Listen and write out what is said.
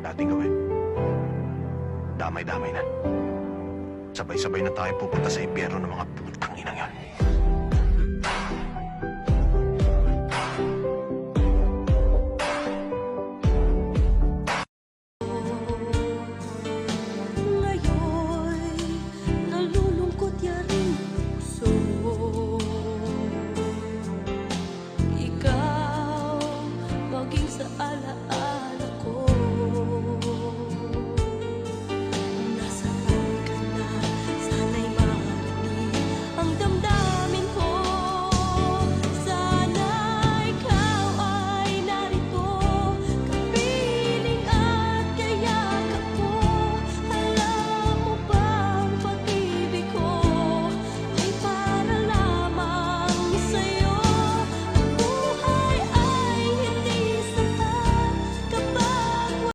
Dating gawin. Damay-damay na. Sabay-sabay na tayo pupunta sa impyerno ng mga putang inang yan.